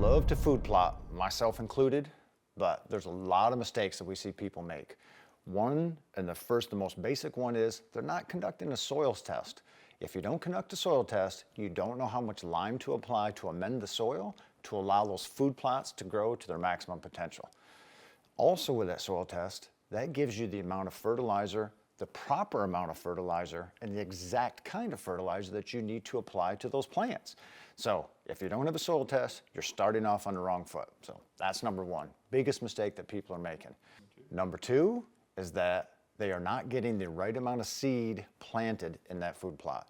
love to food plot, myself included, but there's a lot of mistakes that we see people make. One, and the most basic one is they're not conducting a soils test. If you don't conduct a soil test, you don't know how much lime to apply to amend the soil to allow those food plots to grow to their maximum potential. Also with that soil test, that gives you the amount of fertilizer, the proper amount of fertilizer, and the exact kind of fertilizer that you need to apply to those plants. So if you don't have a soil test, you're starting off on the wrong foot. So that's number one, biggest mistake that people are making. Number two is that they are not getting the right amount of seed planted in that food plot.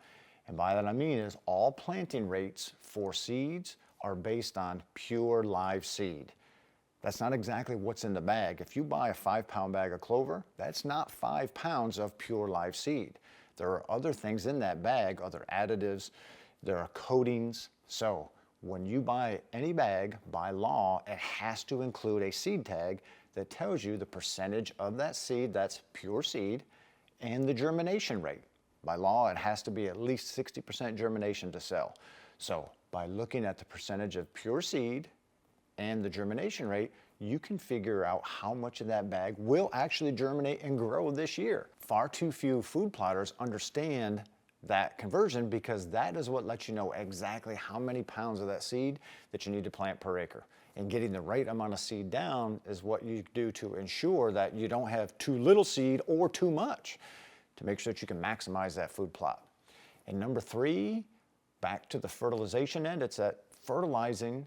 And by that I mean is all planting rates for seeds are based on pure live seed. That's not exactly what's in the bag. If you buy a 5-pound bag of clover, that's not 5 pounds of pure live seed. There are other things in that bag, other additives, there are coatings. So when you buy any bag, by law, it has to include a seed tag that tells you the percentage of that seed that's pure seed and the germination rate. By law, it has to be at least 60% germination to sell. So by looking at the percentage of pure seed and the germination rate, you can figure out how much of that bag will actually germinate and grow this year. Far too few food plotters understand that conversion because that is what lets you know exactly how many pounds of that seed that you need to plant per acre. And getting the right amount of seed down is what you do to ensure that you don't have too little seed or too much to make sure that you can maximize that food plot. And number three, back to the fertilization end, it's that fertilizing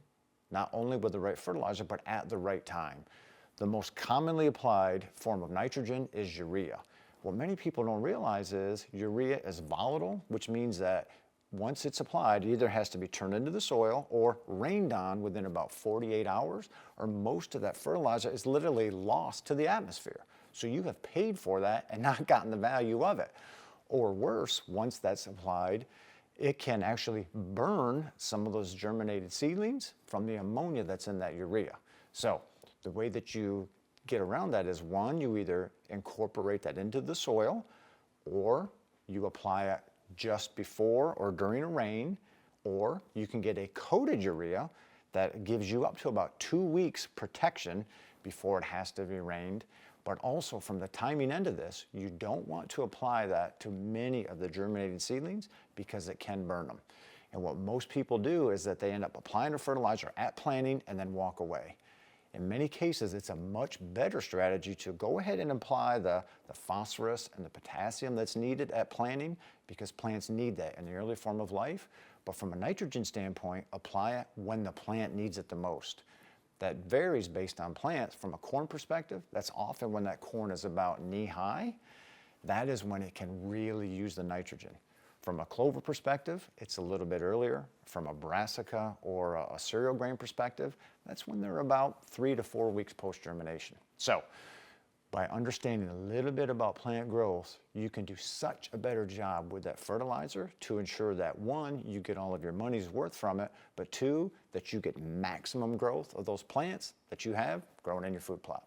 not only with the right fertilizer, but at the right time. The most commonly applied form of nitrogen is urea. What many people don't realize is urea is volatile, which means that once it's applied, it either has to be turned into the soil or rained on within about 48 hours, or most of that fertilizer is literally lost to the atmosphere. So you have paid for that and not gotten the value of it. Or worse, once that's applied, it can actually burn some of those germinated seedlings from the ammonia that's in that urea. So the way that you get around that is one, you either incorporate that into the soil or you apply it just before or during a rain, or you can get a coated urea that gives you up to about 2 weeks protection before it has to be rained. But also from the timing end of this, you don't want to apply that to many of the germinated seedlings because it can burn them. And what most people do is that they end up applying the fertilizer at planting and then walk away. In many cases, it's a much better strategy to go ahead and apply the phosphorus and the potassium that's needed at planting because plants need that in the early form of life. But from a nitrogen standpoint, apply it when the plant needs it the most. That varies based on plants. From a corn perspective, that's often when that corn is about knee high. That is when it can really use the nitrogen. From a clover perspective, it's a little bit earlier. From a brassica or a cereal grain perspective, that's when they're about 3 to 4 weeks post-germination. So by understanding a little bit about plant growth, you can do such a better job with that fertilizer to ensure that one, you get all of your money's worth from it, but two, that you get maximum growth of those plants that you have growing in your food plot.